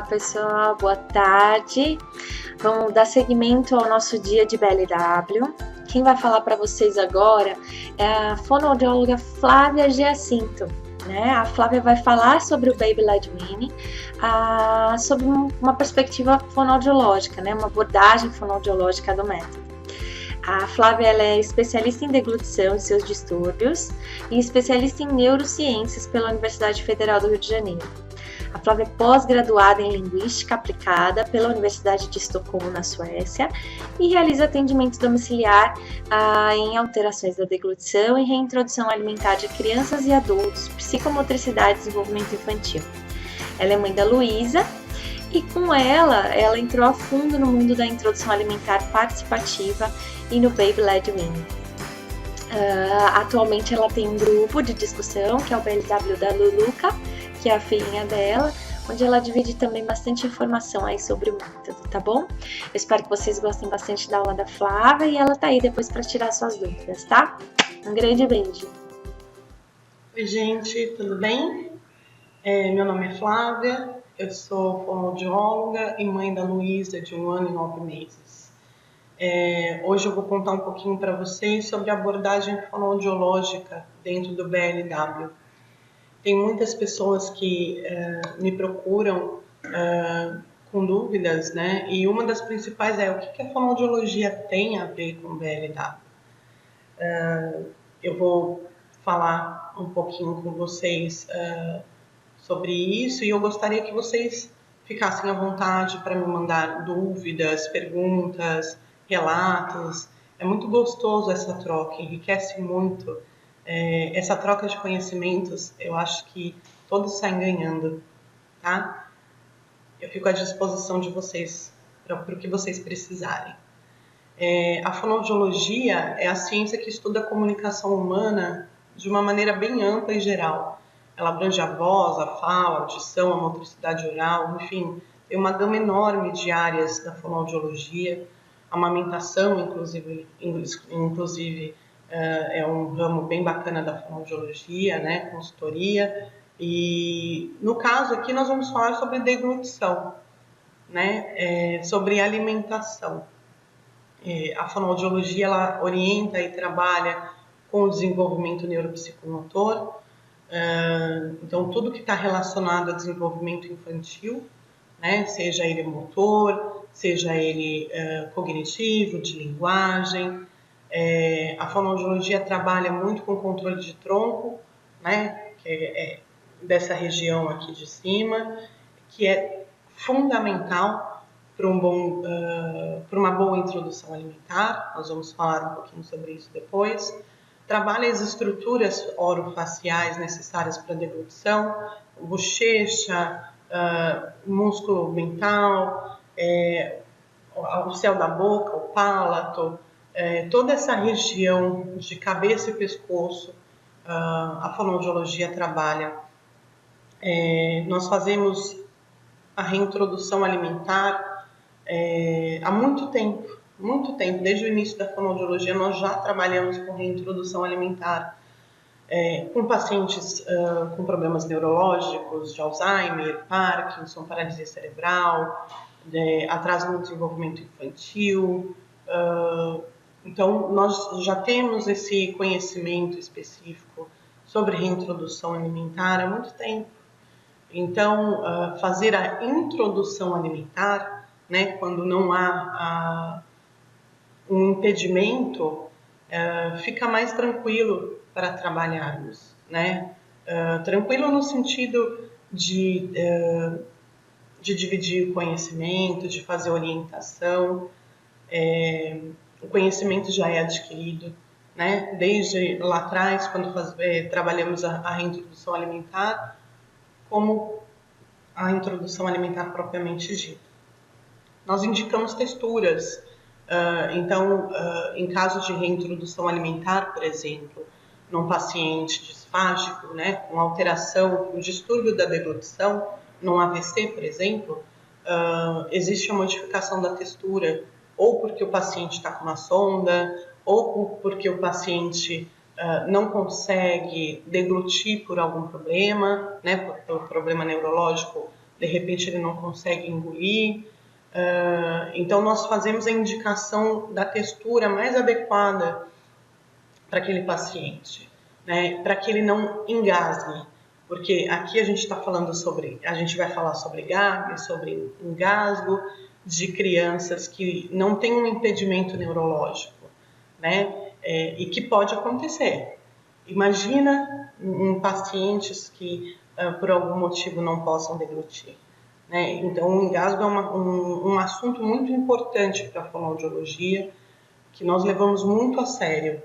Olá, pessoal, boa tarde. Vamos dar seguimento ao nosso dia de BLW. Quem vai falar para vocês agora é a fonoaudióloga Flávia Giacinto. A Flávia vai falar sobre o Baby-led Weaning, sobre uma perspectiva fonoaudiológica, uma abordagem fonoaudiológica do método. A Flávia ela é especialista em deglutição e seus distúrbios e especialista em neurociências pela Universidade Federal do Rio de Janeiro. A Flávia é pós-graduada em Linguística Aplicada pela Universidade de Estocolmo, na Suécia, e realiza atendimento domiciliar em alterações da deglutição e reintrodução alimentar de crianças e adultos, psicomotricidade e desenvolvimento infantil. Ela é mãe da Luísa e com ela entrou a fundo no mundo da introdução alimentar participativa e no Baby-led Weaning. Atualmente ela tem um grupo de discussão, que é o BLW da Luluca, que é a filhinha dela, onde ela divide também bastante informação aí sobre o método, tá bom? Eu espero que vocês gostem bastante da aula da Flávia e ela tá aí depois para tirar suas dúvidas, tá? Um grande beijo! Oi, gente, tudo bem? Meu nome é Flávia, eu sou fonoaudióloga e mãe da Luísa, de 1 ano e 9 meses. Hoje eu vou contar um pouquinho para vocês sobre a abordagem fonoaudiológica dentro do BLW. Tem muitas pessoas que me procuram com dúvidas, E uma das principais é o que a fonoaudiologia tem a ver com o BLW. Eu vou falar um pouquinho com vocês sobre isso e eu gostaria que vocês ficassem à vontade para me mandar dúvidas, perguntas, relatos. É muito gostoso essa troca, enriquece muito. Essa troca de conhecimentos, eu acho que todos saem ganhando, tá? Eu fico à disposição de vocês para o que vocês precisarem. A fonoaudiologia é a ciência que estuda a comunicação humana de uma maneira bem ampla e geral. Ela abrange a voz, a fala, a audição, a motricidade oral, enfim, tem uma gama enorme de áreas da fonoaudiologia. A amamentação, inclusive é um ramo bem bacana da fonoaudiologia, consultoria. E no caso aqui nós vamos falar sobre deglutição, sobre alimentação. A fonoaudiologia ela orienta e trabalha com o desenvolvimento neuropsicomotor, então tudo que está relacionado ao desenvolvimento infantil, seja ele motor, seja ele cognitivo, de linguagem. A fonoaudiologia trabalha muito com controle de tronco, que é dessa região aqui de cima, que é fundamental para uma boa introdução alimentar. Nós vamos falar um pouquinho sobre isso depois. Trabalha as estruturas orofaciais necessárias para a deglutição, bochecha, músculo mental, o céu da boca, o palato, toda essa região de cabeça e pescoço, a fonoaudiologia trabalha. Nós fazemos a reintrodução alimentar há muito tempo, desde o início da fonoaudiologia nós já trabalhamos com reintrodução alimentar com pacientes com problemas neurológicos, de Alzheimer, Parkinson, paralisia cerebral, atraso no desenvolvimento infantil. Então, nós já temos esse conhecimento específico sobre reintrodução alimentar há muito tempo. Então, fazer a introdução alimentar, quando não há um impedimento, fica mais tranquilo para trabalharmos, tranquilo no sentido de dividir o conhecimento, de fazer orientação. O conhecimento já é adquirido, desde lá atrás, quando trabalhamos a reintrodução alimentar, como a introdução alimentar propriamente dita. Nós indicamos texturas. Então, em caso de reintrodução alimentar, por exemplo, num paciente disfágico, com alteração, com distúrbio da deglutição, num AVC, por exemplo, existe a modificação da textura, ou porque o paciente está com uma sonda, ou porque o paciente não consegue deglutir por algum problema, por problema neurológico de repente ele não consegue engolir. Então nós fazemos a indicação da textura mais adequada para aquele paciente, né? Para que ele não engasgue, porque aqui a gente vai falar sobre GAG, sobre engasgo de crianças que não têm um impedimento neurológico, né? E que pode acontecer. Imagina pacientes que por algum motivo não possam deglutir, né? Então o engasgo é um assunto muito importante para a fonoaudiologia, que nós levamos muito a sério.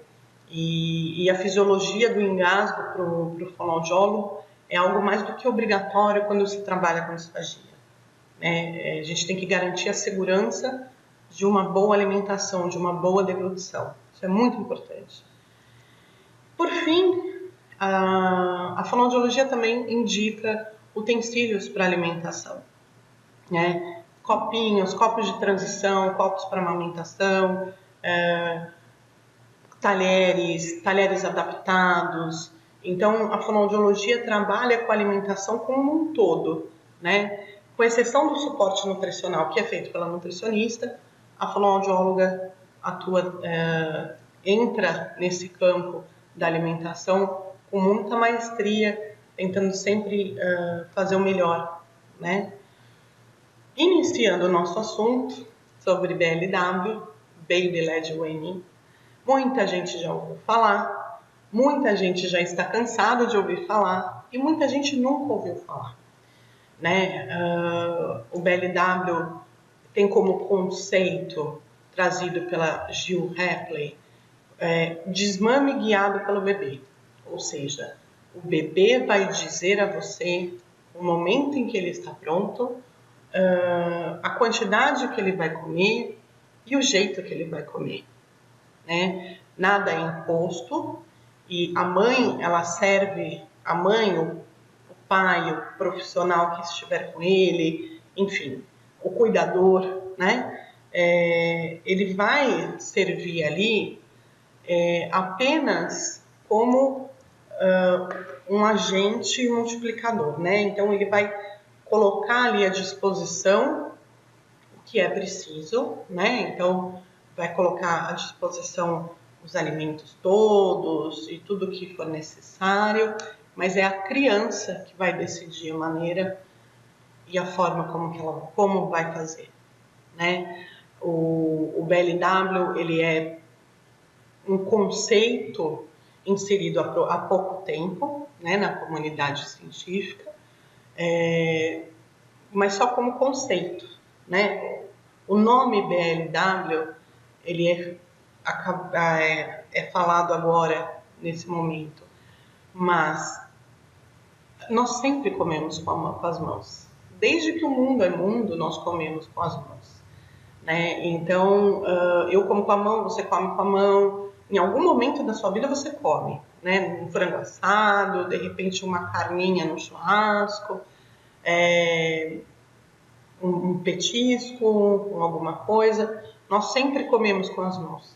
E a fisiologia do engasgo para o fonoaudiólogo é algo mais do que obrigatório quando se trabalha com disfagia. A gente tem que garantir a segurança de uma boa alimentação, de uma boa deglutição. Isso é muito importante. Por fim, a fonoaudiologia também indica utensílios para alimentação, né? Copos de transição, copos para amamentação, talheres adaptados. Então, a fonoaudiologia trabalha com a alimentação como um todo, né? Com exceção do suporte nutricional, que é feito pela nutricionista, a fonoaudióloga entra nesse campo da alimentação com muita maestria, tentando sempre fazer o melhor, né? Iniciando o nosso assunto sobre BLW, Baby Led Weaning, muita gente já ouviu falar, muita gente já está cansada de ouvir falar e muita gente nunca ouviu falar, né? O BLW tem como conceito, trazido pela Jill Hapley, desmame guiado pelo bebê. Ou seja, o bebê vai dizer a você o momento em que ele está pronto, a quantidade que ele vai comer e o jeito que ele vai comer, né? Nada é imposto, e a mãe, ela serve, o pai, o profissional que estiver com ele, enfim, o cuidador, né? Ele vai servir ali apenas como um agente multiplicador, né? Então ele vai colocar ali à disposição o que é preciso, né? Então vai colocar à disposição os alimentos todos e tudo o que for necessário, mas é a criança que vai decidir a maneira e a forma como vai fazer, né? O BLW, ele é um conceito inserido há pouco tempo, né, na comunidade científica, mas só como conceito, né? O nome BLW, ele é falado agora, nesse momento, mas nós sempre comemos com as mãos. Desde que o mundo é mundo, nós comemos com as mãos, né? Então, eu como com a mão, você come com a mão. Em algum momento da sua vida você come, né? Um frango assado, de repente uma carninha no churrasco, um petisco, com alguma coisa. Nós sempre comemos com as mãos.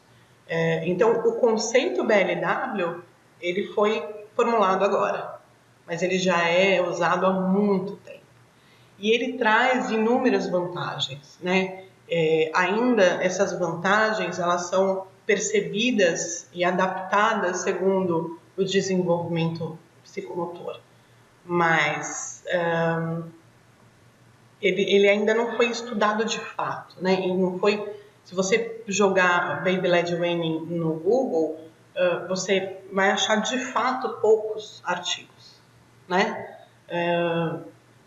Então, o conceito BLW, ele foi formulado agora, mas ele já é usado há muito tempo. E ele traz inúmeras vantagens, né? Ainda essas vantagens, elas são percebidas e adaptadas segundo o desenvolvimento psicomotor. Mas ele ainda não foi estudado de fato, né? E não foi, se você jogar Baby Led Weaning no Google, você vai achar de fato poucos artigos, né?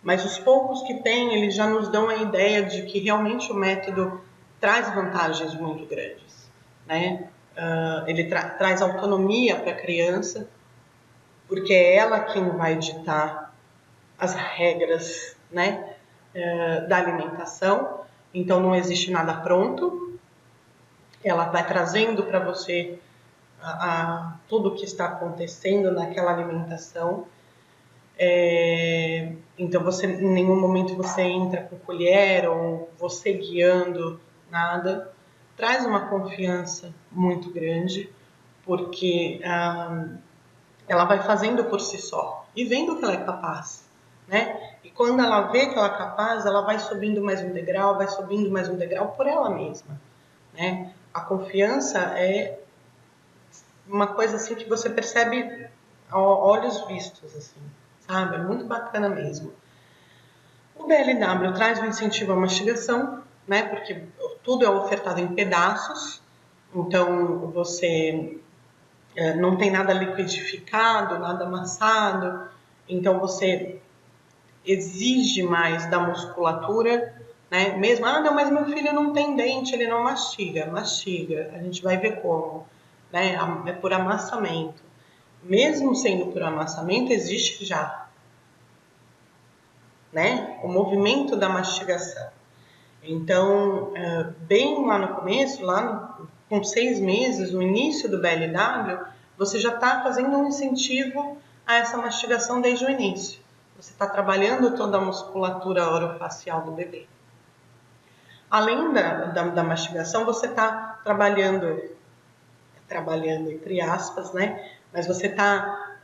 Mas os poucos que tem, eles já nos dão a ideia de que realmente o método traz vantagens muito grandes, né? Ele traz autonomia para a criança, porque é ela quem vai ditar as regras, né, da alimentação. Então não existe nada pronto, ela vai trazendo para você tudo o que está acontecendo naquela alimentação. Então em nenhum momento você entra com colher ou você guiando, nada. Traz uma confiança muito grande, porque ela vai fazendo por si só e vendo que ela é capaz, né? E quando ela vê que ela é capaz, ela vai subindo mais um degrau, vai subindo mais um degrau por ela mesma, né? A confiança é uma coisa assim que você percebe a olhos vistos, assim, sabe? É muito bacana mesmo. O BLW traz o incentivo à mastigação, né? Porque tudo é ofertado em pedaços, então você não tem nada liquidificado, nada amassado, então você exige mais da musculatura, né? Mesmo, não, mas meu filho não tem dente, ele não mastiga. Mastiga, a gente vai ver como, né? É por amassamento. Mesmo sendo por amassamento, existe já, né? O movimento da mastigação. Então, bem lá no começo, com 6 meses, no início do BLW, você já está fazendo um incentivo a essa mastigação desde o início. Você está trabalhando toda a musculatura orofacial do bebê. Além da mastigação, você está trabalhando entre aspas, né? Mas você está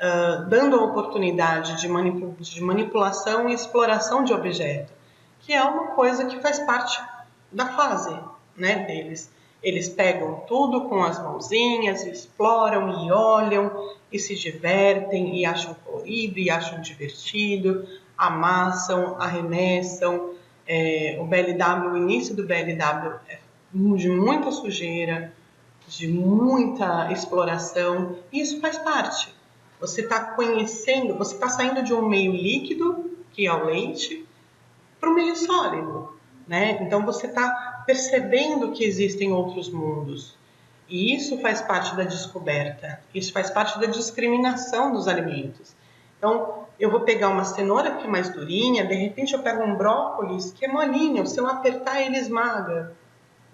dando a oportunidade de manipulação e exploração de objeto, que é uma coisa que faz parte da fase, né, deles. Eles pegam tudo com as mãozinhas, exploram e olham e se divertem e acham colorido e acham divertido, amassam, arremessam. O BLW, o início do BLW é de muita sujeira, de muita exploração, e isso faz parte. Você está conhecendo, você está saindo de um meio líquido, que é o leite, para o meio sólido, né? Então você está percebendo que existem outros mundos. E isso faz parte da descoberta, isso faz parte da discriminação dos alimentos. Então, eu vou pegar uma cenoura que é mais durinha, de repente eu pego um brócolis que é molinho, se eu apertar ele esmaga.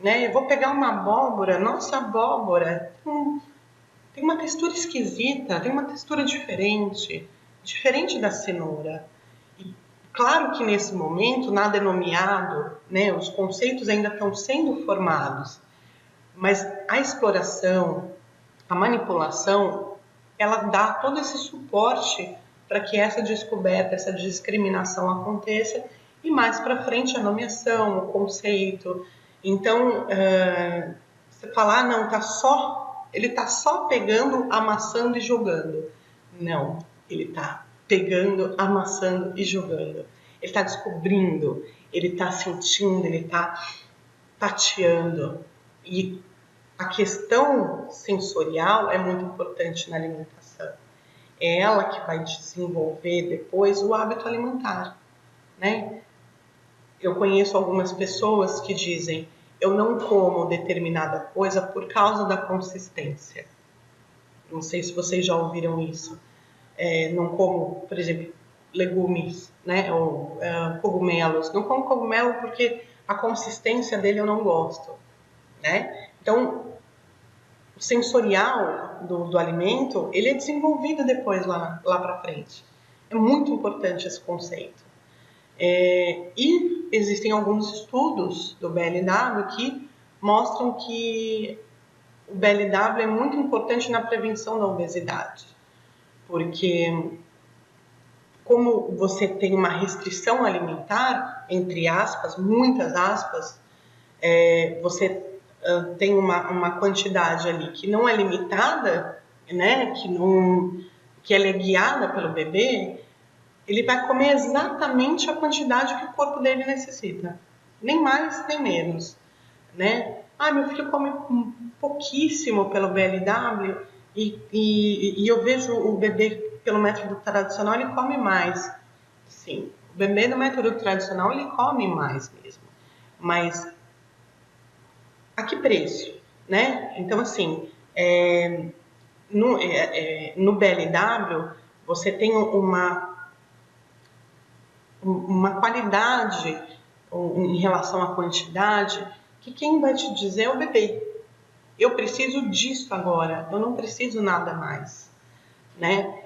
Né? Eu vou pegar uma abóbora, nossa, abóbora tem uma textura esquisita, tem uma textura diferente da cenoura. E claro que nesse momento nada é nomeado, né? Os conceitos ainda estão sendo formados, mas a exploração, a manipulação, ela dá todo esse suporte para que essa descoberta, essa discriminação aconteça, e mais para frente a nomeação, o conceito. Então, você falar, não, ele está só pegando, amassando e jogando. Não, ele está pegando, amassando e jogando. Ele está descobrindo, ele está sentindo, ele está tateando. E a questão sensorial é muito importante na alimentação. É ela que vai desenvolver depois o hábito alimentar, né? Eu conheço algumas pessoas que dizem: eu não como determinada coisa por causa da consistência. Não sei se vocês já ouviram isso. Não como, por exemplo, legumes, né? Ou cogumelos. Não como cogumelo porque a consistência dele eu não gosto, né? Então, o sensorial do alimento, ele é desenvolvido depois lá para frente. É muito importante esse conceito. E existem alguns estudos do BLW que mostram que o BLW é muito importante na prevenção da obesidade, porque como você tem uma restrição alimentar, entre aspas, muitas aspas, você tem uma quantidade ali que não é limitada, né, que ela é guiada pelo bebê, ele vai comer exatamente a quantidade que o corpo dele necessita. Nem mais, nem menos. Né? Meu filho come pouquíssimo pelo BLW e eu vejo o bebê pelo método tradicional, ele come mais. Sim, o bebê no método tradicional, ele come mais mesmo. Mas a que preço? Né? Então, assim, no BLW, você tem uma qualidade em relação à quantidade, que quem vai te dizer é o bebê. Eu preciso disso agora, eu não preciso nada mais, né?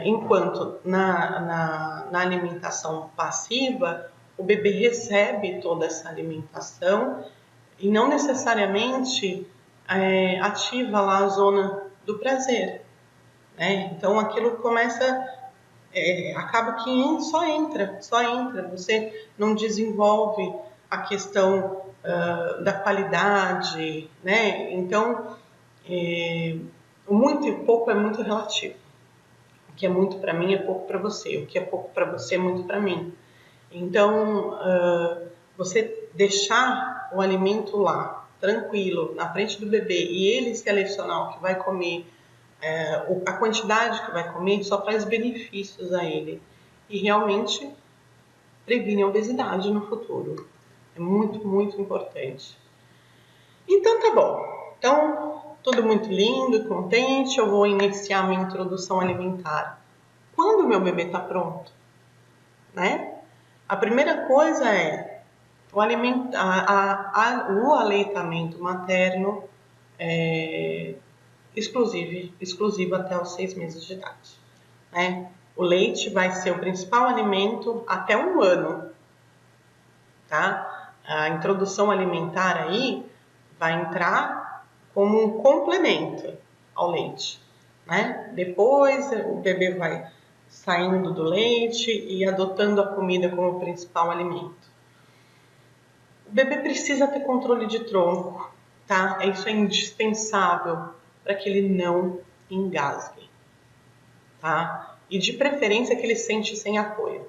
Enquanto na alimentação passiva, o bebê recebe toda essa alimentação e não necessariamente ativa lá a zona do prazer, né? Então aquilo começa acaba que só entra. Você não desenvolve a questão da qualidade, né? Então, o muito e pouco é muito relativo. O que é muito para mim é pouco para você. O que é pouco para você é muito para mim. Então, você deixar o alimento lá, tranquilo, na frente do bebê, e ele selecionar o que vai comer, a quantidade que vai comer, só traz benefícios a ele. E realmente previne a obesidade no futuro. É muito, muito importante. Então, tá bom. Então, tudo muito lindo, contente. Eu vou iniciar minha introdução alimentar. Quando o meu bebê está pronto, né? A primeira coisa é o aleitamento materno exclusivo até os 6 meses de idade, né? O leite vai ser o principal alimento até 1 ano, tá? A introdução alimentar aí vai entrar como um complemento ao leite, né? Depois o bebê vai saindo do leite e adotando a comida como principal alimento. O bebê precisa ter controle de tronco, tá? Isso é indispensável para que ele não engasgue, tá? E de preferência que ele sente sem apoio,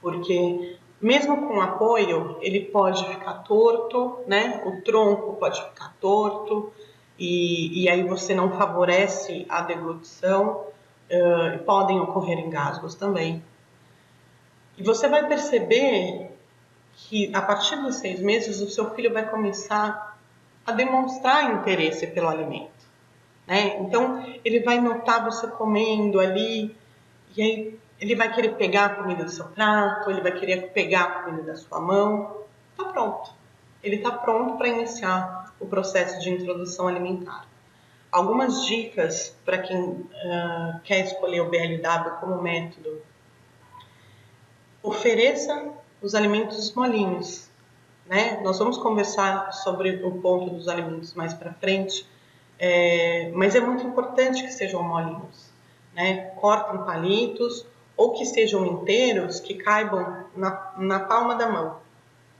porque mesmo com apoio ele pode ficar torto, né? O tronco pode ficar torto e aí você não favorece a deglutição. Podem ocorrer engasgos também. E você vai perceber que a partir dos 6 meses o seu filho vai começar a demonstrar interesse pelo alimento, né? Então ele vai notar você comendo ali e aí ele vai querer pegar a comida do seu prato, ele vai querer pegar a comida da sua mão. Tá pronto. Ele está pronto para iniciar o processo de introdução alimentar. Algumas dicas para quem quer escolher o BLW como método. Ofereça os alimentos molinhos, né? Nós vamos conversar sobre o ponto dos alimentos mais para frente, mas é muito importante que sejam molinhos, né? Cortem palitos ou que sejam inteiros, que caibam na palma da mão,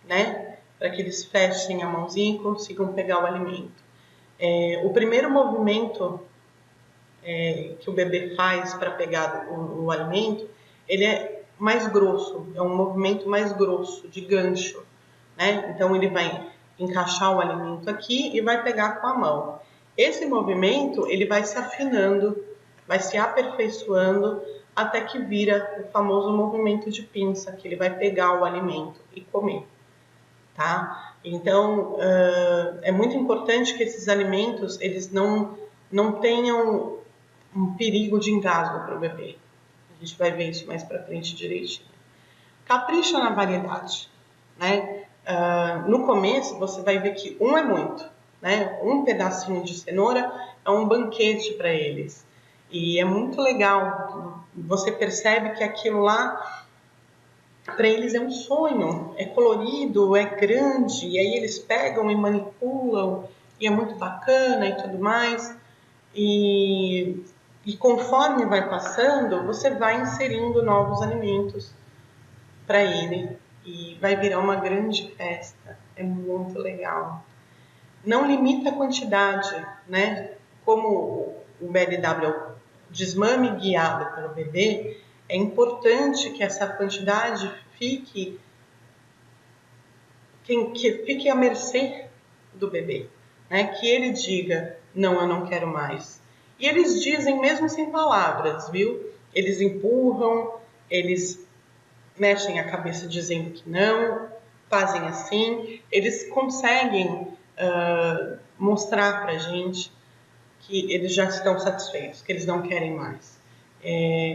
né? Para que eles fechem a mãozinha e consigam pegar o alimento. O primeiro movimento que o bebê faz para pegar o alimento, ele é mais grosso, é um movimento mais grosso, de gancho, né? Então ele vai encaixar o alimento aqui e vai pegar com a mão. Esse movimento ele vai se afinando, vai se aperfeiçoando até que vira o famoso movimento de pinça, que ele vai pegar o alimento e comer, tá? Então é muito importante que esses alimentos eles não tenham um perigo de engasgo para o bebê. A gente vai ver isso mais para frente direitinho. Capricha na variedade, né? No começo você vai ver que um é muito, né? Um pedacinho de cenoura é um banquete para eles. E é muito legal. Você percebe que aquilo lá para eles é um sonho, é colorido, é grande, e aí eles pegam e manipulam, e é muito bacana e tudo mais. E conforme vai passando, você vai inserindo novos alimentos para ele e vai virar uma grande festa. É muito legal. Não limita a quantidade, né? Como o BLW é o desmame guiado pelo bebê, é importante que essa quantidade fique à mercê do bebê, né? Que ele diga, não, eu não quero mais. E eles dizem mesmo sem palavras, viu? Eles empurram, eles mexem a cabeça dizendo que não, fazem assim. Eles conseguem mostrar pra gente que eles já estão satisfeitos, que eles não querem mais.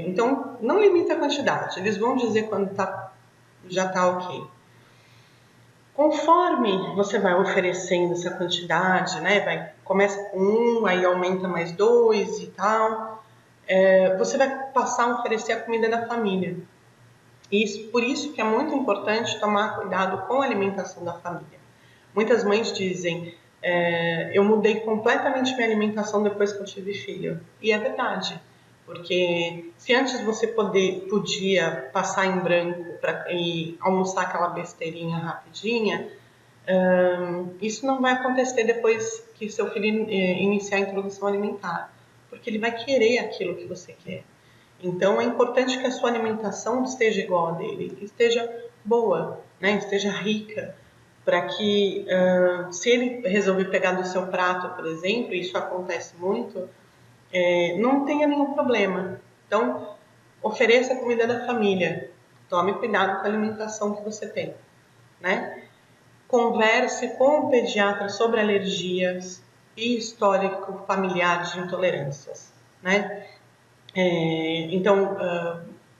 Então, não limita a quantidade. Eles vão dizer quando já está ok. Conforme você vai oferecendo essa quantidade, né, começa com 1, aí aumenta mais 2 e tal, você vai passar a oferecer a comida da família. Por isso que é muito importante tomar cuidado com a alimentação da família. Muitas mães dizem, eu mudei completamente minha alimentação depois que eu tive filho. E é verdade, Porque se antes você podia passar em branco e almoçar aquela besteirinha rapidinha, isso não vai acontecer depois que seu filho iniciar a introdução alimentar, porque ele vai querer aquilo que você quer. Então é importante que a sua alimentação esteja igual a dele, que esteja boa, né? Esteja rica, para que se ele resolver pegar do seu prato, por exemplo, e isso acontece muito, não tenha nenhum problema. Então, ofereça a comida da família. Tome cuidado com a alimentação que você tem, né? Converse com o pediatra sobre alergias e histórico familiar de intolerâncias, né? Então,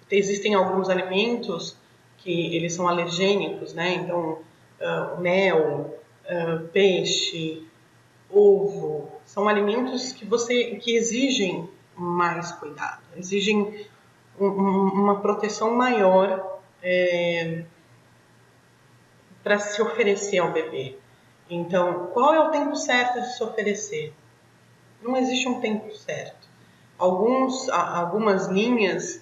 existem alguns alimentos que eles são alergênicos, né? Então, mel, peixe, ovo, são alimentos que exigem mais cuidado, exigem uma proteção maior para se oferecer ao bebê. Então, qual é o tempo certo de se oferecer? Não existe um tempo certo. Algumas linhas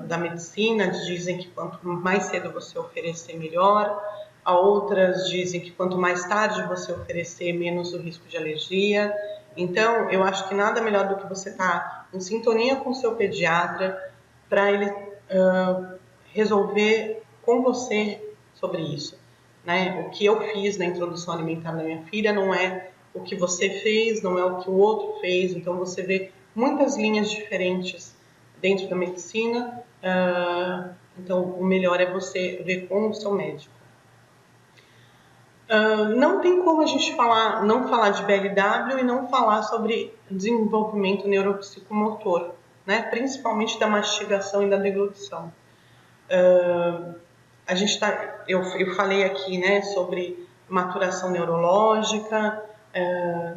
da medicina dizem que quanto mais cedo você oferecer, melhor. Outras dizem que quanto mais tarde você oferecer, menos o risco de alergia. Então, eu acho que nada melhor do que você estar em sintonia com o seu pediatra para ele resolver com você sobre isso, né? O que eu fiz na introdução alimentar da minha filha não é o que você fez, não é o que o outro fez. Então, você vê muitas linhas diferentes dentro da medicina. Então, o melhor é você ver com o seu médico. Não tem como a gente não falar de BLW e não falar sobre desenvolvimento neuropsicomotor, né? Principalmente da mastigação e da deglutição. Eu falei aqui, né, sobre maturação neurológica.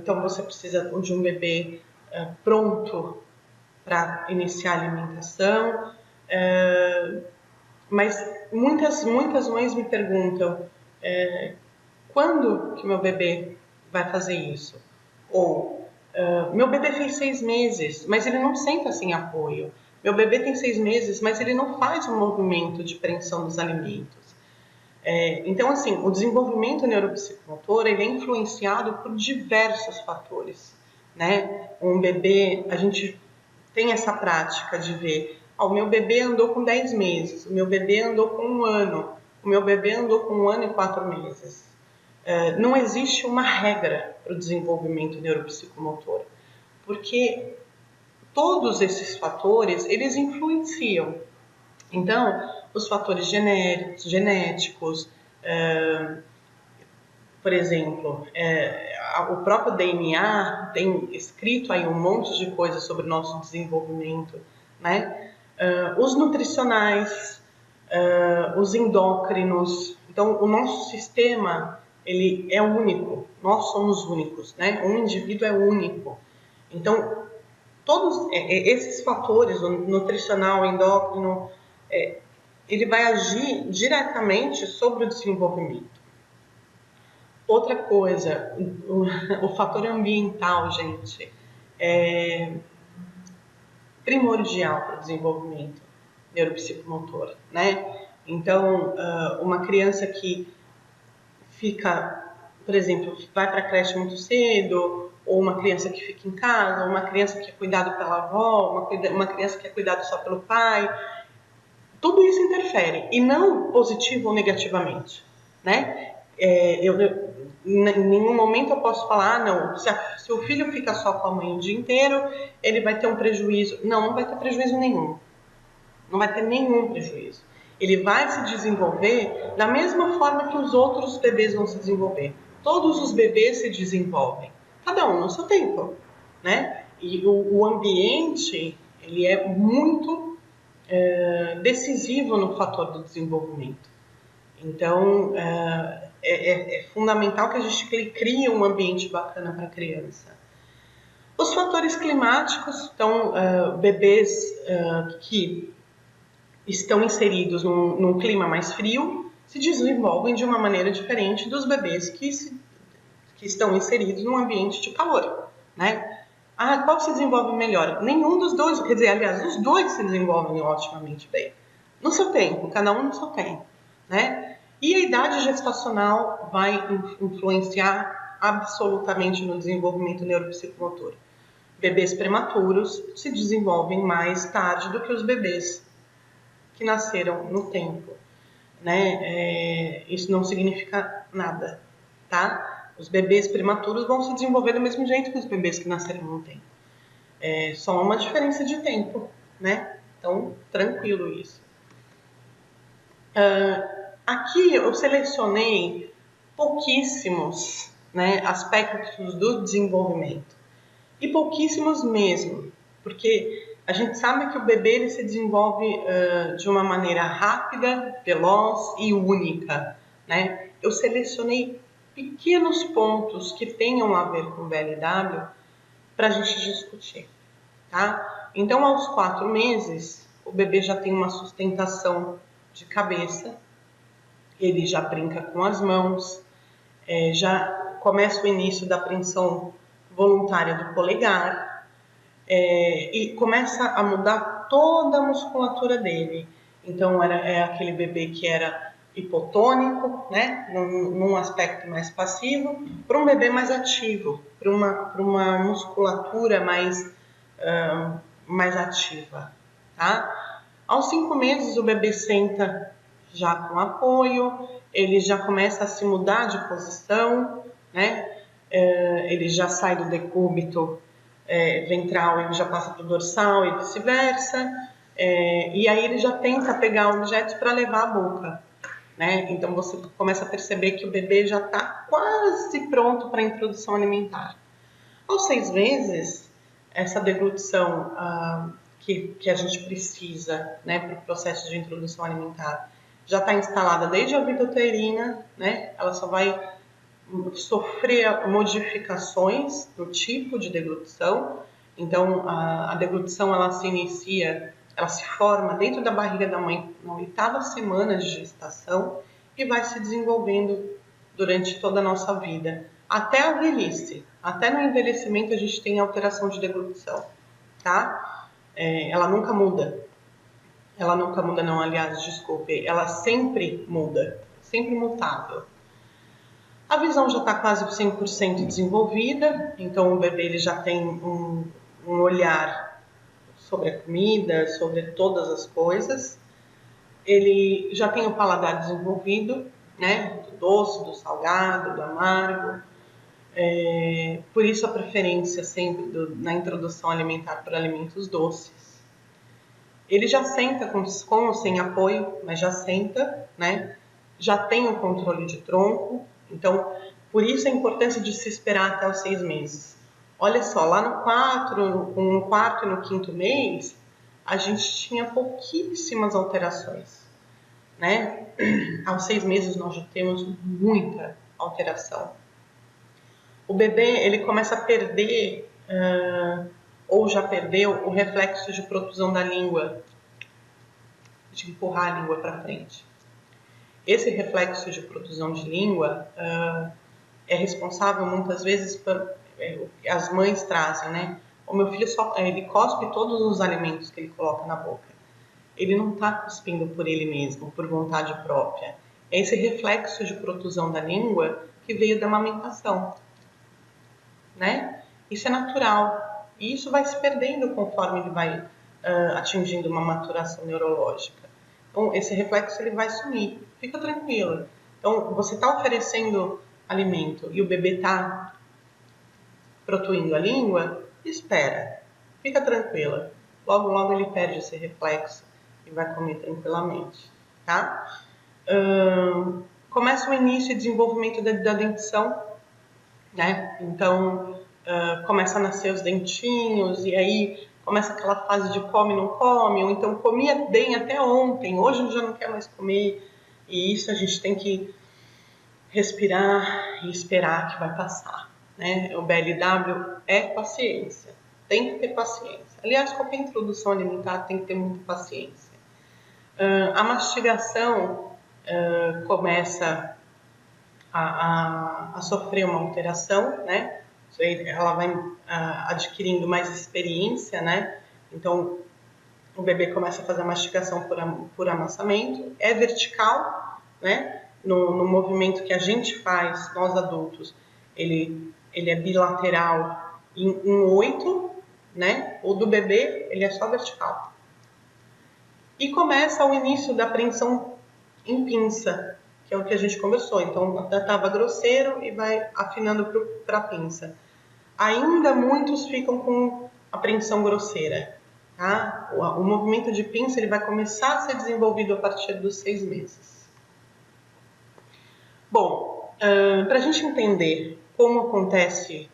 Então você precisa de um bebê pronto para iniciar a alimentação. Mas muitas mães me perguntam: quando que meu bebê vai fazer isso? Ou, meu bebê fez 6 meses, mas ele não senta sem apoio. Meu bebê tem 6 meses, mas ele não faz um movimento de preensão dos alimentos. Então, assim, o desenvolvimento neuropsicomotor ele é influenciado por diversos fatores, né? Um bebê, a gente tem essa prática de ver, o meu bebê andou com 10 meses, o meu bebê andou com 1 ano, o meu bebê andou com 1 ano e 4 meses. Não existe uma regra para o desenvolvimento neuropsicomotor, porque todos esses fatores, eles influenciam. Então, os fatores genéticos, por exemplo, o próprio DNA tem escrito aí um monte de coisas sobre o nosso desenvolvimento, né? Os nutricionais, os endócrinos. Então, o nosso sistema, ele é único, nós somos únicos, né? Um indivíduo é único. Então, todos esses fatores, o nutricional, o endócrino, ele vai agir diretamente sobre o desenvolvimento. Outra coisa, o fator ambiental, gente, é primordial para o desenvolvimento neuropsicomotor, né? Então, uma criança que fica, por exemplo, vai para a creche muito cedo, ou uma criança que fica em casa, ou uma criança que é cuidada pela avó, uma criança que é cuidada só pelo pai, tudo isso interfere, e não positivo ou negativamente, né? Em nenhum momento eu posso falar, não, se o filho fica só com a mãe o dia inteiro, ele vai ter um prejuízo. Não vai ter prejuízo nenhum. Não vai ter nenhum prejuízo. Ele vai se desenvolver da mesma forma que os outros bebês vão se desenvolver. Todos os bebês se desenvolvem, cada um no seu tempo, né? E o ambiente, ele é muito decisivo no fator do desenvolvimento. Então, é fundamental que a gente crie um ambiente bacana para a criança. Os fatores climáticos, então, bebês que estão inseridos num clima mais frio se desenvolvem de uma maneira diferente dos bebês que estão inseridos num ambiente de calor, né? Ah, qual se desenvolve melhor? Nenhum dos dois, quer dizer, aliás, os dois se desenvolvem otimamente bem. No seu tempo, cada um no seu tempo, né? E a idade gestacional vai influenciar absolutamente no desenvolvimento neuropsicomotor. Bebês prematuros se desenvolvem mais tarde do que os bebês que nasceram no tempo, né? Isso não significa nada, tá? Os bebês prematuros vão se desenvolver do mesmo jeito que os bebês que nasceram no tempo. É só uma diferença de tempo, né? Então, tranquilo isso. Aqui eu selecionei pouquíssimos, né, aspectos do desenvolvimento. E pouquíssimos mesmo, porque a gente sabe que o bebê ele se desenvolve de uma maneira rápida, veloz e única, né? Eu selecionei pequenos pontos que tenham a ver com o BLW para a gente discutir, tá? Então, aos 4 meses, o bebê já tem uma sustentação de cabeça, ele já brinca com as mãos, já começa o início da apreensão voluntária do polegar, e começa a mudar toda a musculatura dele. Então, é aquele bebê que era hipotônico, né, num aspecto mais passivo, para um bebê mais ativo, para uma musculatura mais ativa, tá? Aos 5 meses, o bebê senta já com apoio, ele já começa a se mudar de posição, né? Ele já sai do decúbito ventral, ele já passa para o dorsal e vice-versa, e aí ele já tenta pegar objetos para levar à boca, né? Então você começa a perceber que o bebê já está quase pronto para a introdução alimentar. Aos 6 meses, essa deglutição que a gente precisa, né, para o processo de introdução alimentar já está instalada desde a vida uterina, né? Ela só vai sofrer modificações no tipo de deglutição. Então, a deglutição ela se inicia, ela se forma dentro da barriga da mãe na 8ª semana de gestação e vai se desenvolvendo durante toda a nossa vida, até a velhice. Até no envelhecimento a gente tem alteração de deglutição, tá? Ela nunca muda. Ela nunca muda não, aliás, desculpe. Ela sempre muda, sempre mutável. A visão já está quase 100% desenvolvida, então o bebê ele já tem um olhar sobre a comida, sobre todas as coisas. Ele já tem o paladar desenvolvido, né? Do doce, do salgado, do amargo. Por isso a preferência sempre na introdução alimentar por alimentos doces. Ele já senta com ou sem apoio, mas já senta, né? Já tem o controle de tronco. Então, por isso a importância de se esperar até os 6 meses. Olha só, lá no 4 e no 5º mês, a gente tinha pouquíssimas alterações, né? Aos 6 meses nós já temos muita alteração. O bebê, ele começa a perder, ou já perdeu, o reflexo de protusão da língua, de empurrar a língua para frente. Esse reflexo de protusão de língua é responsável muitas vezes por as mães trazem, né? O meu filho ele cospe todos os alimentos que ele coloca na boca. Ele não está cuspindo por ele mesmo, por vontade própria. É esse reflexo de protusão da língua que veio da amamentação, né? Isso é natural e isso vai se perdendo conforme ele vai atingindo uma maturação neurológica. Então, esse reflexo ele vai sumir. Fica tranquila. Então, você está oferecendo alimento e o bebê está protuindo a língua, espera. Fica tranquila. Logo, logo ele perde esse reflexo e vai comer tranquilamente, tá? Começa o início e desenvolvimento da dentição, né? Então, começa a nascer os dentinhos e aí começa aquela fase de come, não come, ou então comia bem até ontem, hoje já não quer mais comer. E isso a gente tem que respirar e esperar que vai passar, né? O BLW é paciência, tem que ter paciência. Aliás, qualquer introdução alimentar tem que ter muita paciência. A mastigação começa a sofrer uma alteração, né? ela vai adquirindo mais experiência, né? Então, o bebê começa a fazer a mastigação por amassamento, é vertical, né? No movimento que a gente faz, nós adultos, ele é bilateral em 8, né? O do bebê, ele é só vertical. E começa o início da apreensão em pinça, que é o que a gente conversou. Então, estava grosseiro e vai afinando para a pinça. Ainda muitos ficam com apreensão grosseira. Tá? O movimento de pinça ele vai começar a ser desenvolvido a partir dos 6 meses. Bom, para a gente entender como acontece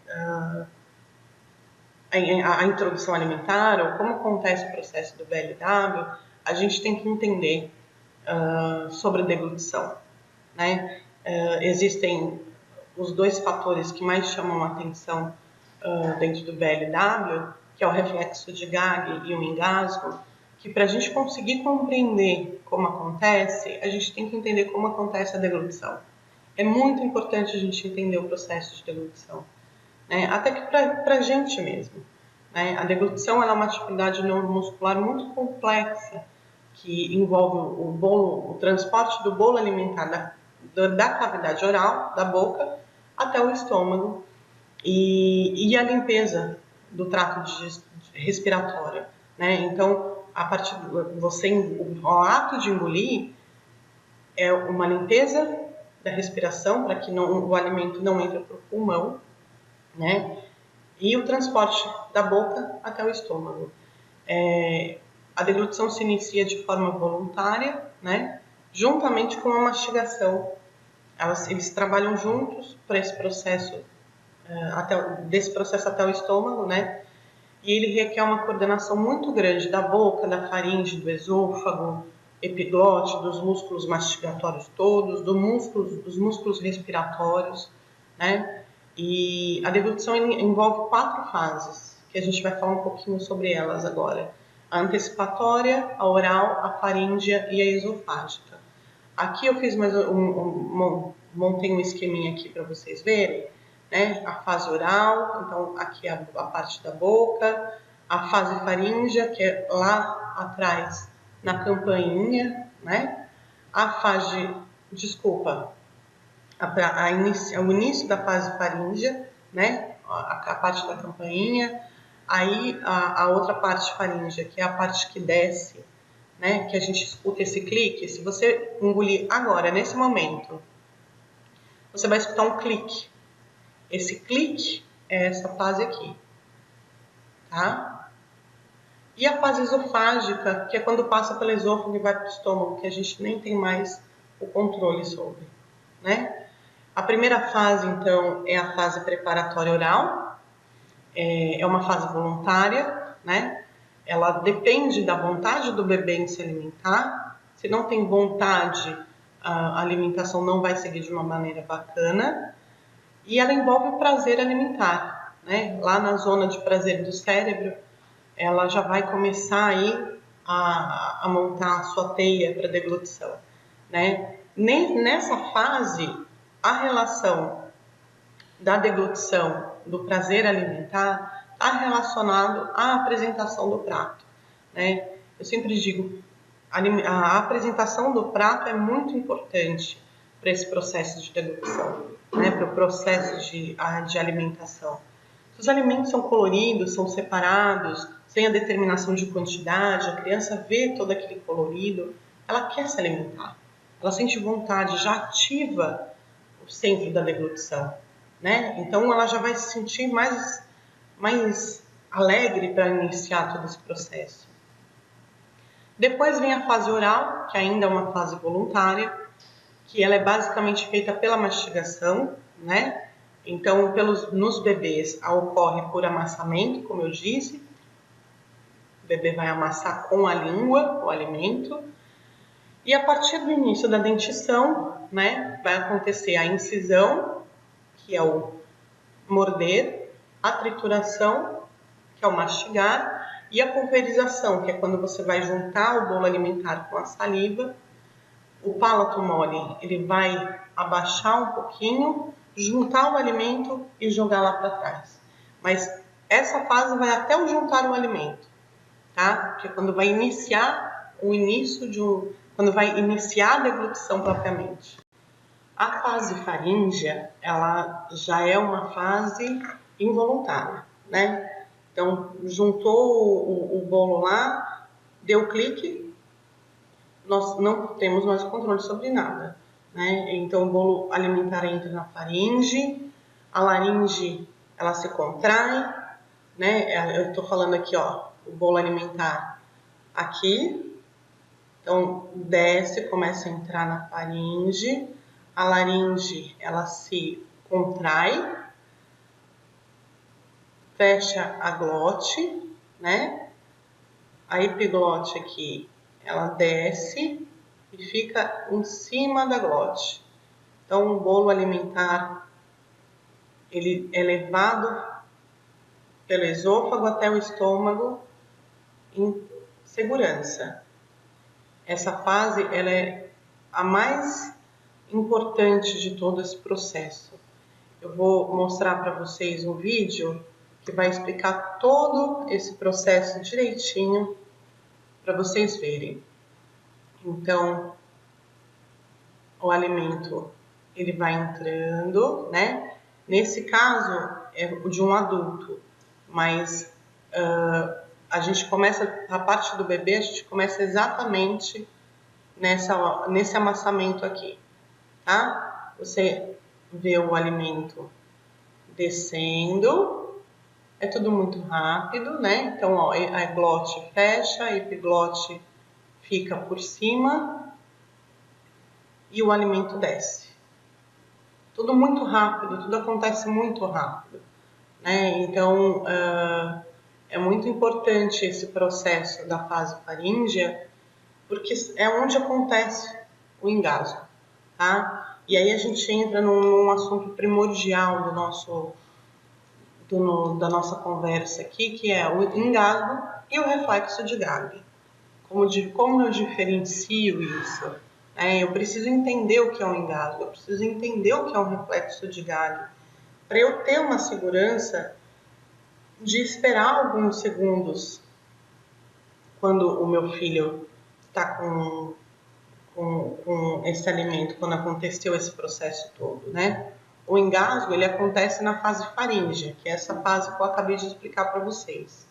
a introdução alimentar ou como acontece o processo do BLW, a gente tem que entender sobre a deglutição, né? Existem os 2 fatores que mais chamam a atenção dentro do BLW, que é o reflexo de gag e o engasgo, que para a gente conseguir compreender como acontece, a gente tem que entender como acontece a deglutição. É muito importante a gente entender o processo de deglutição, né? Até que para a gente mesmo, né? A deglutição é uma atividade neuromuscular muito complexa, que envolve o transporte do bolo alimentar da cavidade oral, da boca, até o estômago, e a limpeza do trato respiratório, né? Então, a partir o ato de engolir é uma limpeza da respiração para que o alimento não entre para o pulmão, né? E o transporte da boca até o estômago. A deglutição se inicia de forma voluntária, né? Juntamente com a mastigação. Eles trabalham juntos para esse processo, desse processo até o estômago, né? E ele requer uma coordenação muito grande da boca, da faringe, do esôfago, epiglote, dos músculos mastigatórios todos, dos músculos respiratórios, né? E a deglutição envolve 4 fases, que a gente vai falar um pouquinho sobre elas agora. A antecipatória, a oral, a faríngea e a esofágica. Aqui eu fiz montei um esqueminha aqui para vocês verem, né? A fase oral, então aqui é a parte da boca, a fase faríngea, que é lá atrás na campainha, né? O início da fase faríngea, né? A parte da campainha, aí a outra parte faríngea, que é a parte que desce, né? Que a gente escuta esse clique. Se você engolir agora, nesse momento, você vai escutar um clique. Esse clique é essa fase aqui, tá? E a fase esofágica, que é quando passa pelo esôfago e vai para o estômago, que a gente nem tem mais o controle sobre, né? A primeira fase, então, é a fase preparatória oral. É uma fase voluntária, né? Ela depende da vontade do bebê em se alimentar. Se não tem vontade, a alimentação não vai seguir de uma maneira bacana. E ela envolve o prazer alimentar, né? Lá na zona de prazer do cérebro, ela já vai começar aí a montar a sua teia para deglutição, né? Nessa fase, a relação da deglutição, do prazer alimentar, está relacionado à apresentação do prato, né? Eu sempre digo, a apresentação do prato é muito importante para esse processo de deglutição, né? Para o processo de alimentação. Se os alimentos são coloridos, são separados, sem a determinação de quantidade, a criança vê todo aquele colorido, ela quer se alimentar, ela sente vontade, já ativa o centro da deglutição, né? Então ela já vai se sentir mais alegre para iniciar todo esse processo. Depois vem a fase oral, que ainda é uma fase voluntária, que ela é basicamente feita pela mastigação, né? Então, nos bebês, ocorre por amassamento, como eu disse. O bebê vai amassar com a língua o alimento. E a partir do início da dentição, né, vai acontecer a incisão, que é o morder, a trituração, que é o mastigar, e a pulverização, que é quando você vai juntar o bolo alimentar com a saliva o palato mole, ele vai abaixar um pouquinho, juntar o alimento e jogar lá para trás. Mas essa fase vai até o juntar o alimento, tá? Que é quando vai iniciar quando vai iniciar a deglutição propriamente. A fase faríngea, ela já é uma fase involuntária, né? Então, juntou o bolo lá, deu clique, nós não temos mais controle sobre nada, né? Então, o bolo alimentar entra na faringe, a laringe, ela se contrai, né? Eu estou falando aqui, ó, o bolo alimentar aqui, então desce, começa a entrar na faringe, a laringe, ela se contrai, fecha a glote, né? A epiglote aqui, ela desce e fica em cima da glote. Então, o bolo alimentar, ele é levado pelo esôfago até o estômago em segurança. Essa fase, ela é a mais importante de todo esse processo. Eu vou mostrar para vocês um vídeo que vai explicar todo esse processo direitinho para vocês verem. Então, o alimento, ele vai entrando, né? Nesse caso, é de um adulto, mas a gente começa, a parte do bebê, a gente começa exatamente nesse amassamento aqui, tá? Você vê o alimento descendo, é tudo muito rápido, né? Então, ó, a glote fecha, a epiglote fica por cima e o alimento desce. Tudo muito rápido, tudo acontece muito rápido, né? Então, é muito importante esse processo da fase faríngea, porque é onde acontece o engasgo, tá? E aí a gente entra num assunto primordial da nossa conversa aqui, que é o engasgo e o reflexo de Gag. Como eu diferencio isso? Eu preciso entender o que é um engasgo, eu preciso entender o que é um reflexo de Gag, para eu ter uma segurança de esperar alguns segundos quando o meu filho está com esse alimento, quando aconteceu esse processo todo, né? O engasgo, ele acontece na fase faríngea, que é essa fase que eu acabei de explicar para vocês.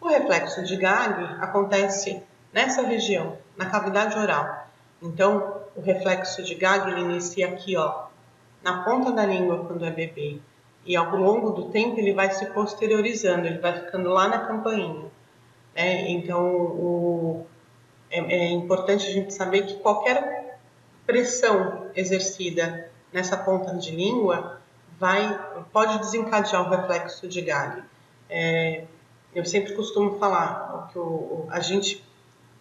O reflexo de Gag acontece nessa região, na cavidade oral. Então, o reflexo de Gag, ele inicia aqui, ó, na ponta da língua quando é bebê. E ao longo do tempo ele vai se posteriorizando, ele vai ficando lá na campainha. Então, é importante a gente saber que qualquer pressão exercida nessa ponta de língua pode desencadear o reflexo de Gag. Eu sempre costumo falar que a gente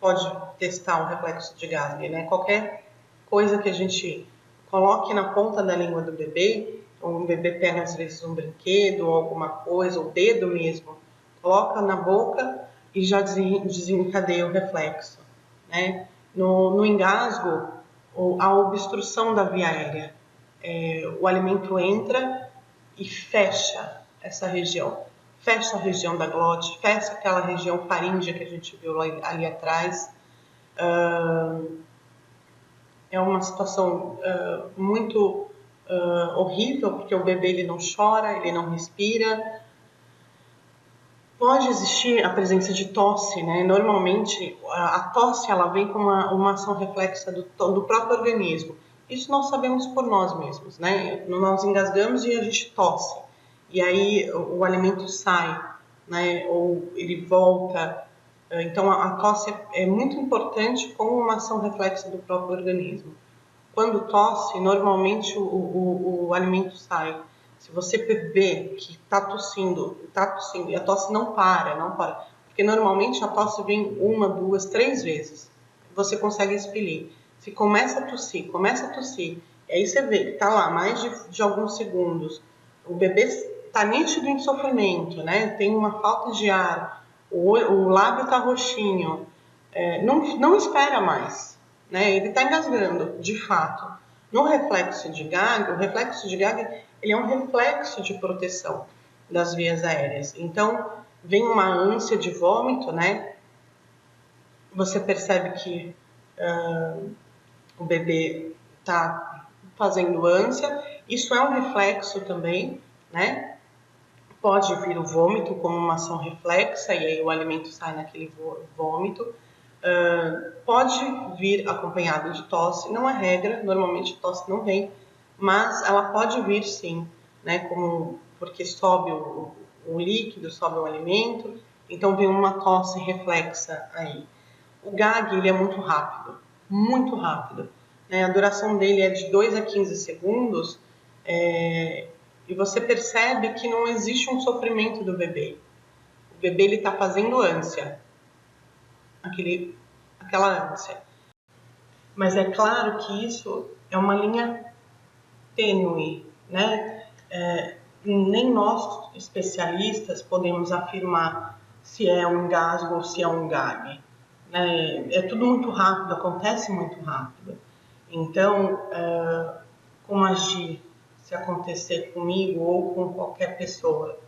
pode testar o reflexo de Gag, né? Qualquer coisa que a gente coloque na ponta da língua do bebê, ou o bebê pega às vezes um brinquedo ou alguma coisa, o dedo mesmo, coloca na boca e já desencadeia o reflexo, né? No engasgo, a obstrução da via aérea, o alimento entra e fecha essa região. Fecha a região da glote, fecha aquela região faríngea que a gente viu ali atrás. É uma situação muito horrível, porque o bebê ele não chora, ele não respira. Pode existir a presença de tosse, né? Normalmente a tosse ela vem com uma ação reflexa do próprio organismo. Isso nós sabemos por nós mesmos, né? Nós engasgamos e a gente tosse. E aí o alimento sai, né? Ou ele volta. Então a tosse é muito importante como uma ação reflexa do próprio organismo. Quando tosse, normalmente o alimento sai. Se você vê que está tossindo, e a tosse não para. Porque normalmente a tosse vem 1, 2, 3 vezes. Você consegue expelir. Se começa a tossir, e aí você vê que está lá mais de alguns segundos, o bebê está nítido em sofrimento, né? Tem uma falta de ar, o lábio está roxinho, não espera mais, né? Ele está engasgando, de fato. No reflexo de Gag, o reflexo de Gag, ele é um reflexo de proteção das vias aéreas. Então, vem uma ânsia de vômito, né? Você percebe que o bebê está fazendo ânsia. Isso é um reflexo também, né? Pode vir o vômito como uma ação reflexa e aí o alimento sai naquele vômito. Pode vir acompanhado de tosse, não é regra, normalmente tosse não vem, mas ela pode vir sim, né? Porque sobe o líquido, sobe o alimento, então vem uma tosse reflexa aí. O gag, ele é muito rápido, né? A duração dele é de 2 a 15 segundos, e você percebe que não existe um sofrimento do bebê. O bebê está fazendo ânsia, aquela ânsia. Mas é claro que isso é uma linha tênue, né? Nem nós, especialistas, podemos afirmar se é um engasgo ou se é um gag. É tudo muito rápido, acontece muito rápido. Então, como agir se acontecer comigo ou com qualquer pessoa?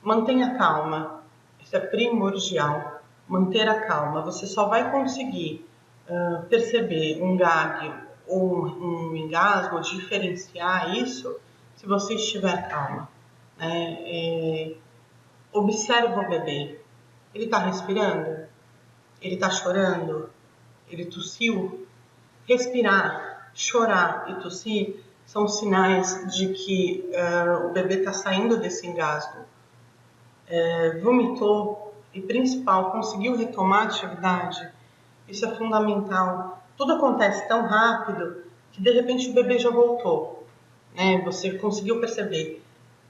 Mantenha calma, isso é primordial. Manter a calma. Você só vai conseguir perceber um gag ou um engasgo, diferenciar isso, se você estiver calma. Observa o bebê. Ele está respirando? Ele está chorando? Ele tossiu? Respirar, chorar e tossir são sinais de que o bebê está saindo desse engasgo. Vomitou e, principal, conseguiu retomar a atividade. Isso é fundamental. Tudo acontece tão rápido que, de repente, o bebê já voltou. Né? Você conseguiu perceber.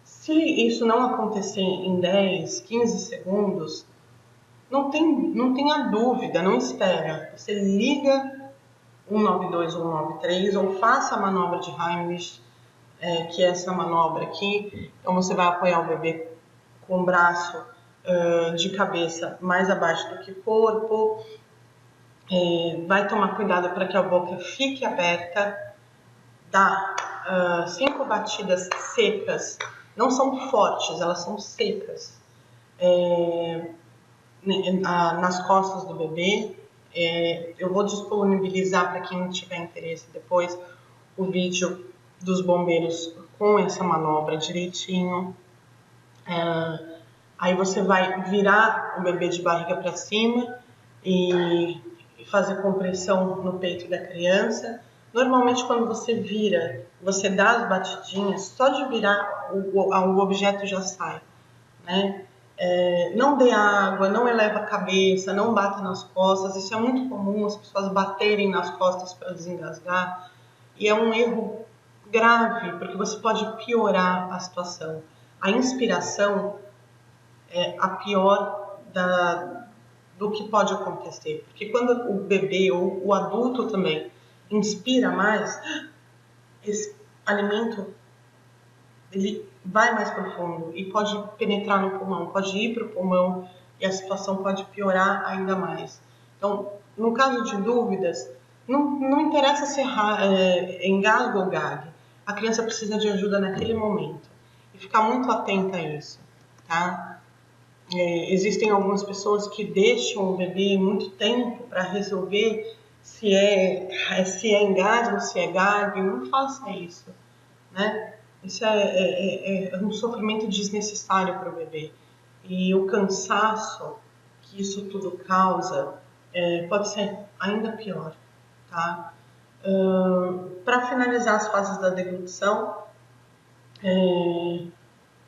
Se isso não acontecer em 10, 15 segundos, não tenha dúvida, não espera. Você liga 192 ou 193 ou faça a manobra de Heimlich, que é essa manobra aqui. Então, você vai apoiar o bebê com o braço de cabeça mais abaixo do que corpo. Vai tomar cuidado para que a boca fique aberta. Dá 5 batidas secas. Não são fortes, elas são secas. Nas costas do bebê. Eu vou disponibilizar para quem tiver interesse depois o vídeo dos bombeiros com essa manobra direitinho. Aí você vai virar o bebê de barriga para cima e fazer compressão no peito da criança. Normalmente, quando você vira, você dá as batidinhas, só de virar o objeto já sai, né? Não dê água, não eleva a cabeça, não bata nas costas. Isso é muito comum, as pessoas baterem nas costas para desengasgar. E é um erro grave, porque você pode piorar a situação. A inspiração é a pior do que pode acontecer. Porque quando o bebê ou o adulto também inspira mais, esse alimento ele vai mais profundo e pode penetrar no pulmão, pode ir para o pulmão e a situação pode piorar ainda mais. Então, no caso de dúvidas, não interessa se é engasgo ou gag. A criança precisa de ajuda naquele momento e ficar muito atenta a isso, tá? Existem algumas pessoas que deixam o bebê muito tempo para resolver se é engasgo, se é gag. Não faça isso, né? Isso é um sofrimento desnecessário para o bebê. E o cansaço que isso tudo causa pode ser ainda pior, tá? Para finalizar as fases da deglutição,